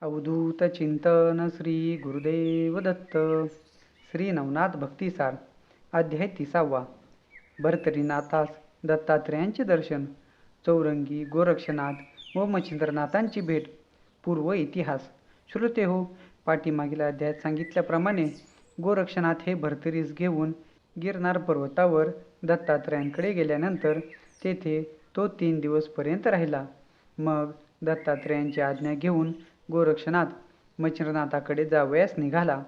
अवधूत चिंतन श्री गुरुदेव दत्त. श्री नवनाथ भक्तिसार. अध्याय 30वा. भर्तरीनाथास दत्तात्रेयांचे दर्शन. चौरंगी गोरक्षनाथ व मच्छिंद्रनाथांची भेट. पूर्व इतिहास. श्रोते हो, पाठीमागील अध्यायात सांगितल्याप्रमाणे गोरक्षनाथ हे भर्तरीस घेऊन गिरनार पर्वतावर दत्तात्रेयांकडे गेल्यानंतर तेथे तो 3 दिवसपर्यंत राहिला. मग दत्तात्रेयांची आज्ञा घेऊन गोरक्षनाथ मच्छिंद्रनाथाकडे जावयास निघाला.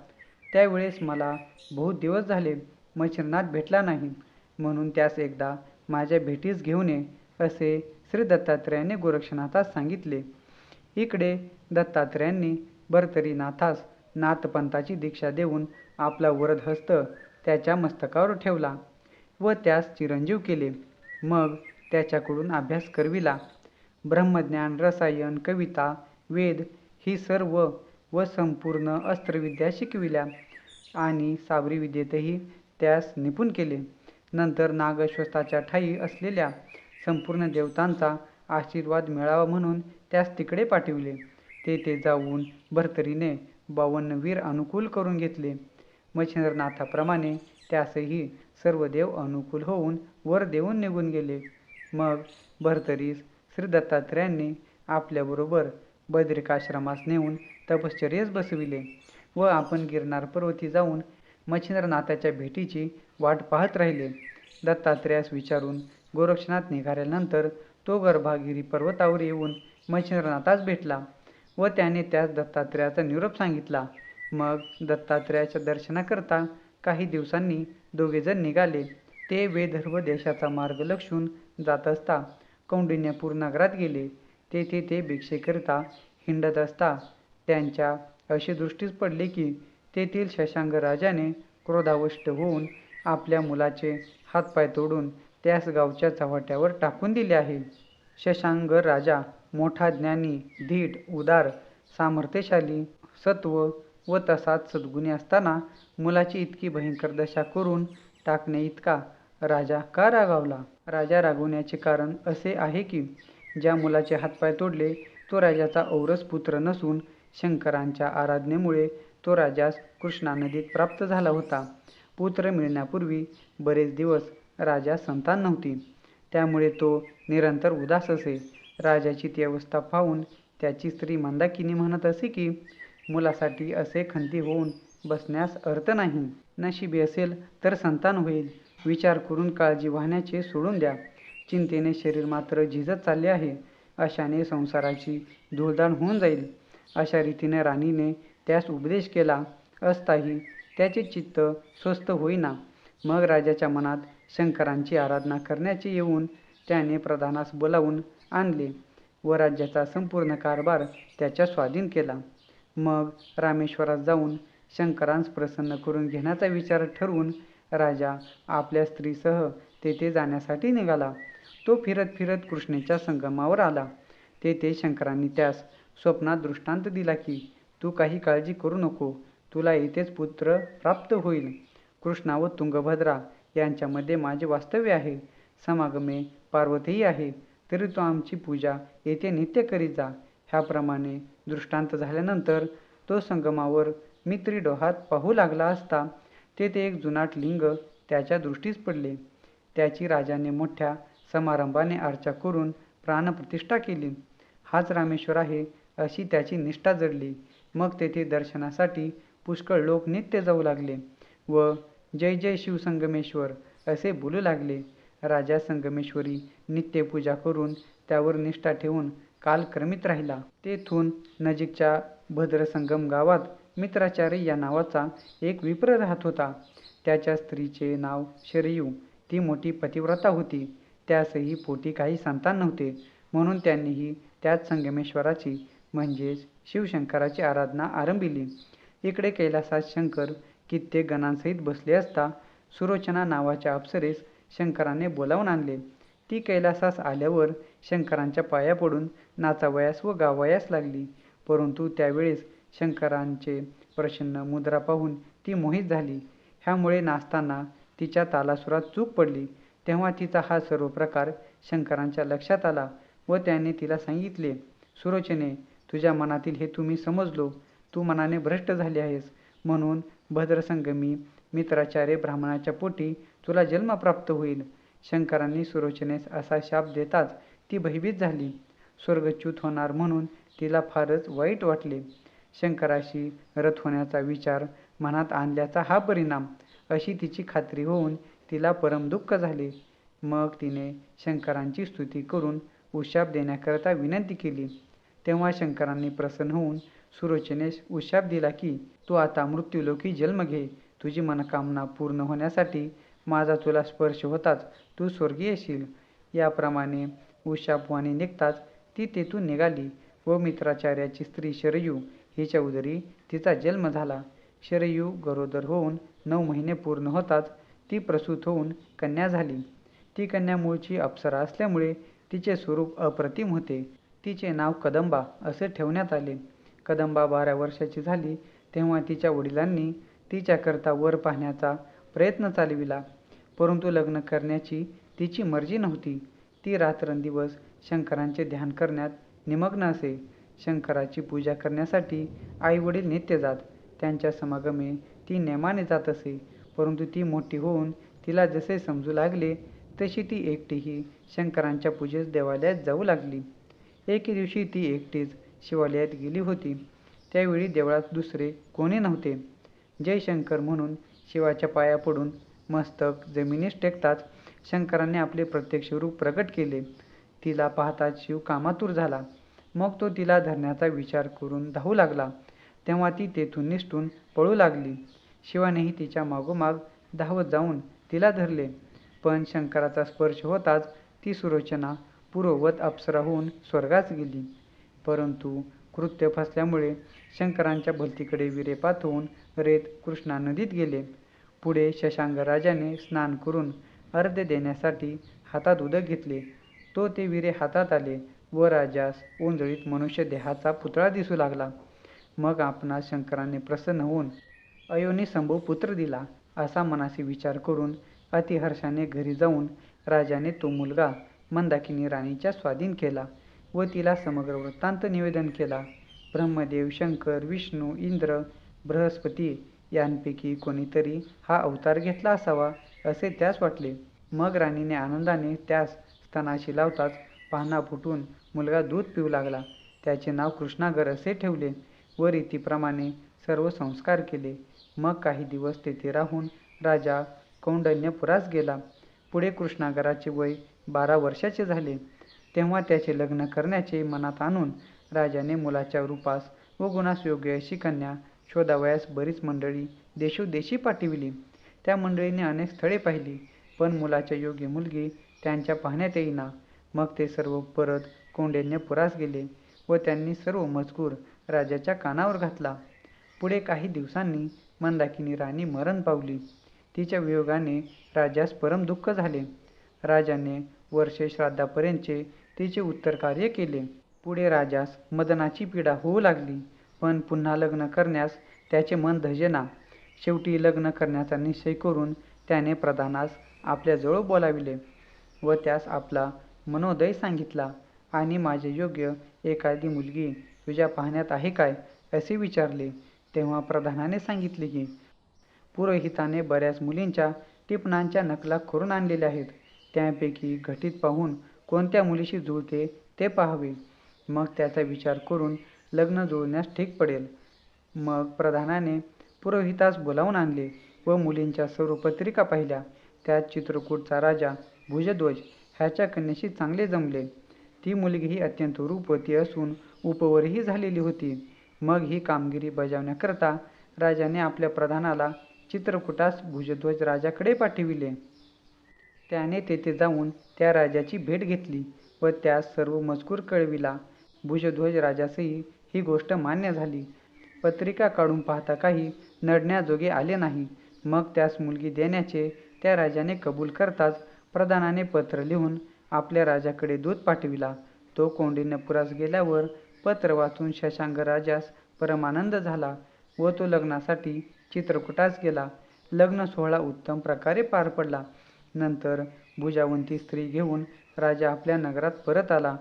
त्यावेळेस मला बहुत दिवस झाले मच्छिंद्रनाथ भेटला नाही, म्हणून त्यास एकदा माझ्या भेटीस घेऊन ये, असे श्री दत्तात्रेयांनी गोरक्षनाथास सांगितले. इकडे दत्तात्रेयांनी भर्तरीनाथास नाथपंथाची दीक्षा देऊन आपला वरदहस्त त्याच्या मस्तकावर ठेवला व त्यास चिरंजीव केले. मग त्याच्याकडून अभ्यास करविला. ब्रह्मज्ञान, रसायन, कविता, वेद ही सर्व व संपूर्ण अस्त्रविद्या शिकविल्या आणि सावरी विद्येतही त्यास निपुण केले. नंतर नागश्वस्ताच्या ठायी असलेल्या संपूर्ण देवतांचा आशीर्वाद मिळावा म्हणून त्यास तिकडे पाठविले. तेथे जाऊन भर्तरीने 52 वीर अनुकूल करून घेतले. मच्छिंद्रनाथाप्रमाणे त्यासही सर्व देव अनुकूल होऊन वर देऊन निघून गेले. मग भर्तरीस श्री दत्तात्रेयांनी आपल्याबरोबर बद्रिकाश्रमास नेऊन तपश्चर्येस बसविले व आपण गिरनार पर्वती जाऊन मच्छिंद्रनाथाच्या भेटीची वाट पाहत राहिले. दत्तात्रेयास विचारून गोरक्षनाथ निघाल्यानंतर तो गर्भागिरी पर्वतावर येऊन मच्छिंद्रनाथास भेटला व त्याने त्यास दत्तात्रेयाचा निरोप सांगितला. मग दत्तात्रेयाच्या दर्शनाकरता काही दिवसांनी दोघेजण निघाले. ते वेधर्व देशाचा मार्ग लक्षून जात असता कौंडिन्यपूर नगरात गेले. तेथे ते भिक्षेकरिता हिंडत असता त्यांच्या अशी दृष्टीस पडले की तेथील शशांक राजाने क्रोधावष्ट होऊन आपल्या मुलाचे हातपाय तोडून त्यास गावच्या चव्हाट्यावर टाकून दिले आहे. शशांक राजा मोठा ज्ञानी, धीट, उदार, सामर्थ्यशाली, सत्व व तसाच सद्गुणी असताना मुलाची इतकी भयंकर दशा करून टाकणे इतका राजा का रागावला? राजा रागवण्याचे कारण असे आहे की ज्या मुलाचे हातपाय तोडले तो राजाचा औरस पुत्र नसून शंकरांच्या आराधनेमुळे तो राजास कृष्णा नदीत प्राप्त झाला होता. पुत्र मिळण्यापूर्वी बरेच दिवस राजा संतान नव्हती, त्यामुळे तो निरंतर उदास असे. राजाची ती अवस्था पाहून त्याची स्त्री मंदाकिनी म्हणत असे की मुलासाठी असे खंती होऊन बसण्यास अर्थ नाही. नशिबी असेल तर संतान होईल. विचार करून काळजी वाहण्याचे सोडून द्या. चिंतेने शरीर मात्र झिजत चालले आहे. अशाने संसाराची धूळधाण होऊन जाईल. अशा रीतीने राणीने त्यास उपदेश केला असताही त्याचे चित्त स्वस्थ होईना. मग राजाच्या मनात शंकरांची आराधना करण्याचे येऊन त्याने प्रधानास बोलावून आणले व राज्याचा संपूर्ण कारभार त्याच्या स्वाधीन केला. मग रामेश्वरात जाऊन शंकरांस प्रसन्न करून घेण्याचा विचार ठरवून राजा आपल्या स्त्रीसह तेथे जाण्यासाठी निघाला. तो फिरत फिरत कृष्णेच्या संगमावर आला. तेथे शंकरांनी त्यास स्वप्नात दृष्टांत दिला की तू काही काळजी करू नको, तुला येथेच पुत्र प्राप्त होईल. कृष्णा व तुंगभद्रा यांच्यामध्ये माझे वास्तव्य आहे. समागमे पार्वतीही आहे, तरी तू आमची पूजा येथे नित्य करीत जा. ह्याप्रमाणे दृष्टांत झाल्यानंतर तो संगमावर मित्री डोहात पाहू लागला असता तेथे एक जुनाट लिंग त्याच्या दृष्टीस पडले. त्याची राजाने मोठ्या समारंभाने अर्चा करून प्राणप्रतिष्ठा केली. हाच रामेश्वर आहे अशी त्याची निष्ठा जडली. मग तेथे दर्शनासाठी पुष्कळ लोक नित्य जाऊ लागले व जय जय शिवसंगमेश्वर असे बोलू लागले. राजा संगमेश्वरी नित्य पूजा करून त्यावर निष्ठा ठेवून कालक्रमित राहिला. तेथून नजीकच्या भद्रसंगम गावात मित्राचार्य या नावाचा एक विप्र राहत होता. त्याच्या स्त्रीचे नाव शरयू. ती मोठी पतिव्रता होती. त्यासही पोटी काही संतान नव्हते, म्हणून त्यांनीही त्याच संगमेश्वराची म्हणजेच शिवशंकराची आराधना आरंभिली. इकडे कैलासात शंकर कित्येक गणांसहित बसले असता सुरोचना नावाच्या अप्सरेस शंकराने बोलावून आणले. ती कैलासास आल्यावर शंकरांच्या पाया पडून नाचावयास व गावायास लागली. परंतु त्यावेळेस शंकरांचे प्रसन्न मुद्रा पाहून ती मोहित झाली. ह्यामुळे नाचताना तिच्या तालासुरात चूक पडली. तेव्हा तिचा हा सर्व प्रकार शंकरांच्या लक्षात आला व त्याने तिला सांगितले, सुरोचने, तुझ्या मनातील हेतू मी समजलो. तू मनाने भ्रष्ट झाली आहेस, म्हणून भद्रसंगमी मित्राचार्य ब्राह्मणाच्या पोटी तुला जन्म प्राप्त होईल. शंकरांनी सुलोचनेस असा शाप देताच ती भयभीत झाली. स्वर्गच्युत होणार म्हणून तिला फारच वाईट वाटले. शंकराशी रथ होण्याचा विचार मनात आणल्याचा हा परिणाम, अशी तिची खात्री होऊन तिला परम दुःख झाले. मग तिने शंकरांची स्तुती करून उशाप देण्याकरता विनंती केली. तेव्हा शंकरांनी प्रसन्न होऊन सुलोचनेस उशाप दिला की तू आता मृत्यूलोकी जन्म घे. तुझी मनोकामना पूर्ण होण्यासाठी माझा तुला स्पर्श होताच तू स्वर्गी येशील. याप्रमाणे उशापवाणी निघताच ती तेथून निघाली व मित्राचार्याची स्त्री शरयू हिच्या उदरी तिचा जन्म झाला. शरयू गरोदर होऊन 9 महिने पूर्ण होताच ती प्रसूत होऊन कन्या झाली. ती कन्या मूळची अप्सरा असल्यामुळे तिचे स्वरूप अप्रतिम होते. तिचे नाव कदंबा असे ठेवण्यात आले. कदंबा 12 वर्षाची झाली तेव्हा तिच्या वडिलांनी तिच्याकरता वर पाहण्याचा प्रयत्न चालविला, परंतु लग्न करण्याची तिची मर्जी नव्हती. ती रात्रंदिवस शंकरांचे ध्यान करण्यात निमग्न असे. शंकराची पूजा करण्यासाठी आई वडील नित्य जात. त्यांच्या समागमे ती नेमाने जात असे. परंतु ती मोठी होऊन तिला जसे समजू लागले तशी ती एकटीही शंकरांच्या पूजेस देवालयात जाऊ लागली. एके दिवशी ती एकटीच शिवालयात गेली होती. त्यावेळी देवळात दुसरे कोणी नव्हते. जय शंकर म्हणून शिवाच्या पाया पडून मस्तक जमिनीस टेकताच शंकरांनी आपले प्रत्यक्ष रूप प्रकट केले. तिला पाहताच शिव कामातूर झाला. मग तो तिला धरण्याचा विचार करून धावू लागला. तेव्हा ती तेथून निसटून पळू लागली. शिवानेही तिच्या मागोमाग धावत जाऊन तिला धरले. पण शंकराचा स्पर्श होताच ती सुलोचना पूर्ववत अप्सरा होऊन स्वर्गास गेली. परंतु कृत्य फसल्यामुळे शंकरांच्या भलतीकडे विरेपात होऊन रेत कृष्णा नदीत गेले. पुढे शशांक राजाने स्नान करून अर्घ्य देण्यासाठी हातात उदक घेतले. तो ते विरे हातात आले व राजास ओंजळीत मनुष्य देहाचा पुतळा दिसू लागला. मग आपणास शंकरांनी प्रसन्न होऊन अयोनिसंभव पुत्र दिला असा मनाशी विचार करून अतिहर्षाने घरी जाऊन राजाने तो मुलगा मंदाकिनी राणीच्या स्वाधीन केला व तिला समग्र वृत्तांत निवेदन केला. ब्रह्मदेव, शंकर, विष्णू, इंद्र, बृहस्पती यांपैकी कोणीतरी हा अवतार घेतला असावा असे त्यास वाटले. मग राणीने आनंदाने त्यास स्तनाशी लावताच पाहणा फुटून मुलगा दूध पिऊ लागला. त्याचे नाव कृष्णागर असे ठेवले व रीतीप्रमाणे सर्व संस्कार केले. मग काही दिवस तेथे राहून राजा कौंडण्यपुरास गेला. पुढे कृष्णागराचे वय 12 वर्षाचे झाले. तेव्हा त्याचे लग्न करण्याचे मनात आणून राजाने मुलाच्या रूपास व गुणास योग्य अशी कन्या शोधावयास बरीच मंडळी देशोदेशी पाठविली. त्या मंडळीने अनेक स्थळे पाहिली, पण मुलाच्या योग्य मुलगी त्यांच्या पाहण्यात येईना. मग ते सर्व परत कौंडण्यपुरास गेले व त्यांनी सर्व मजकूर राजाच्या कानावर घातला. पुढे काही दिवसांनी मंदाकिनी राणी मरण पावली. तिच्या वियोगाने राजास परम दुःख झाले. राजाने वर्षे श्राद्धापर्यंतचे तिचे उत्तर कार्य केले. पुढे राजास मदनाची पीडा होऊ लागली, पण पुन्हा लग्न करण्यास त्याचे मन धजेना. शेवटी लग्न करण्याचा निश्चय करून त्याने प्रधानास आपल्याजवळ बोलाविले व त्यास आपला मनोदय सांगितला आणि माझे योग्य एखादी मुलगी तुझ्या पाहण्यात आहे काय असे विचारले. तेव्हा प्रधानाने सांगितले की पुरोहिताने बऱ्याच मुलींच्या टिपणांच्या नकला करून आणलेल्या आहेत. त्यापैकी घटित पाहून कोणत्या मुलीशी जुळते ते पाहावे. मग त्याचा विचार करून लग्न जुळण्यास ठीक पडेल. मग प्रधानाने पुरोहितास बोलावून आणले व मुलींच्या सर्व पत्रिका पाहिल्या. त्यात चित्रकूटचा राजा भुजध्वज ह्याच्या कन्येशी चांगले जमले. ती मुलगीही अत्यंत रूपवती असून उपवरही झालेली होती. मग ही कामगिरी बजावण्याकरता राजाने आपल्या प्रधानाला चित्रकूटास भुजध्वज राजाकडे पाठविले. त्याने तेथे जाऊन त्या राजाची भेट घेतली व त्यास सर्व मजकूर कळविला. भुजध्वज राजासही ही गोष्ट मान्य झाली. पत्रिका काढून पाहता काही नडण्याजोगे आले नाही. मग त्यास मुलगी देण्याचे त्या राजाने कबूल करताच प्रधानाने पत्र लिहून आपल्या राजाकडे दूत पाठविला. तो कौंडिण्यपुरास गेल्यावर पत्र वाचून शशांक राजास परमानंद झाला व तो लग्नासाठी चित्रकूटास गेला. लग्न सोहळा उत्तम प्रकारे पार पडला. नंतर भुजावंती स्त्री घेऊन राजा आपल्या नगरात परत आला.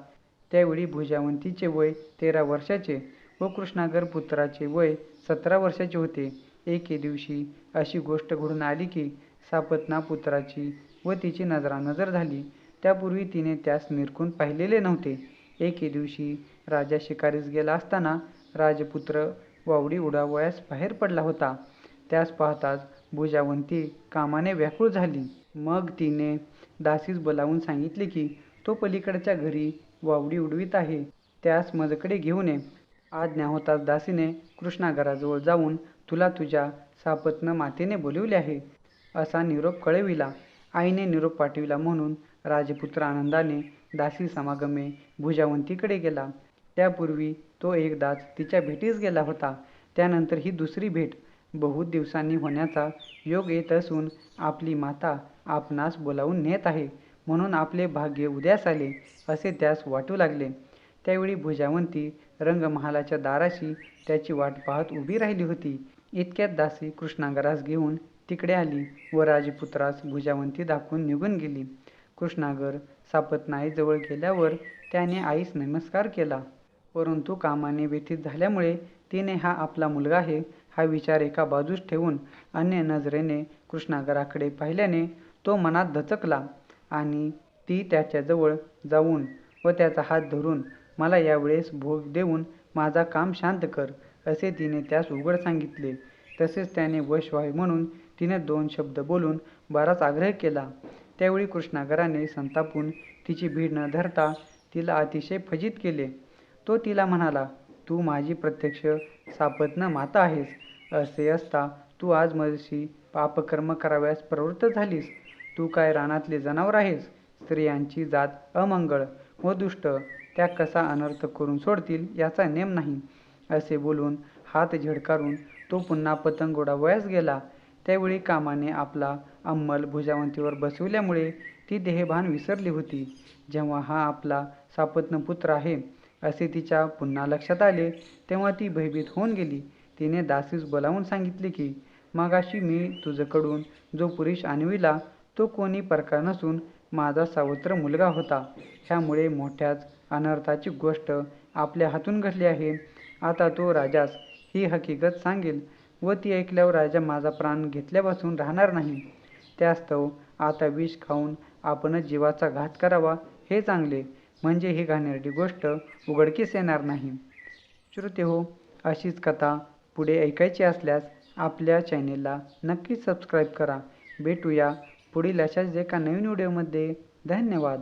त्यावेळी भुजावंतीचे वय 13 वर्षाचे व कृष्णागर पुत्राचे वय 17 वर्षाचे होते. एके दिवशी अशी गोष्ट घडून आली की सापतना पुत्राची व तिची नजरानजर झाली. त्यापूर्वी तिने त्यास निरखून पाहिलेले नव्हते. एके दिवशी राजा शिकारीस गेला असताना राजपुत्र वावडी उडावयास बाहेर पडला होता. त्यास पाहताच भुजावंती कामाने व्याकुळ झाली. मग तिने दासीस बोलावून सांगितले की तो पलीकडच्या घरी वावडी उडवीत आहे, त्यास माझ्याकडे घेऊन ये. आज्ञा होताच दासीने कृष्णागराजवळ जाऊन तुला तुझ्या सापत्न मातेने बोलिवले आहे असा निरोप कळविला. आईने निरोप पाठविला म्हणून राजपुत्र आनंदाने दासी समागमे भुजावंतीकडे गेला. त्यापूर्वी तो एकदाच तिच्या भेटीस गेला होता. त्यानंतर ही दुसरी भेट बहुत दिवसांनी होण्याचा योग येत असून आपली माता आपणास बोलावून नेत आहे म्हणून आपले भाग्य उदयास आले असे त्यास वाटू लागले. त्यावेळी भुजावंती रंगमहालाच्या दाराशी त्याची वाट पाहत उभी राहिली होती. इतक्यात दासी कृष्णागरास घेऊन तिकडे आली व राजपुत्रास भुजावंती दाखवून निघून गेली. कृष्णागर सापत्नाईजवळ गेल्यावर त्याने आईस नमस्कार केला. परंतु कामाने व्यथित झाल्यामुळे तिने हा आपला मुलगा आहे हा विचार एका बाजूस ठेवून अन्य नजरेने कृष्णागराकडे पाहिल्याने तो मनात दचकला आणि ती त्याच्याजवळ जाऊन व त्याचा हात धरून मला यावेळेस भोग देऊन माझा काम शांत कर असे तिने त्यास उघड सांगितले. तसेच त्याने वश व्हावे म्हणून तिने 2 शब्द बोलून बराच आग्रह केला. त्यावेळी कृष्णागराने संतापून तिची भीड न धरता तिला अतिशय फजित केले. तो तिला म्हणाला, तू माझी प्रत्यक्ष सापत्न माता आहेस. असे असता तू आज माझी पापकर्म करावयास प्रवृत्त झालीस. तू काय रानातले जनावर आहेस? स्त्रियांची जात अमंगळ व दुष्ट, त्या कसा अनर्थ करून सोडतील याचा नेम नाही. असे बोलून हात झिडकारून तो पुन्हा पतंग उडावयास गेला. त्यावेळी कामाने आपला अंमल भुजावंतीवर बसविल्यामुळे ती देहभान विसरली होती. जेव्हा हा आपला सापत्नपुत्र आहे असे तिच्या पुन्हा लक्षात आले तेव्हा ती भयभीत होऊन गेली. तिने दासीस बोलावून सांगितले की मगाशी मी तुझकडून जो पुरुष आणविला तो कोणी परका नसून माझा सावत्र मुलगा होता. ह्यामुळे मोठ्याच अनर्थाची गोष्ट आपल्या हातून घडली आहे. आता तो राजास ही हकीकत सांगेल व ती ऐकल्यावर राजा माझा प्राण घेतल्यापासून राहणार नाही. त्यास्तव आता विष खाऊन आपणच जीवाचा घात करावा हे चांगले, म्हणजे ही घाणेरडी गोष्ट उघडकीस येणार नाही. श्रोतेहो, अशीच कथा पुढे ऐकायची असल्यास आपल्या चॅनेलला नक्कीच सबस्क्राईब करा. भेटूया पुढील अशाच एका नवीन व्हिडिओमध्ये. धन्यवाद.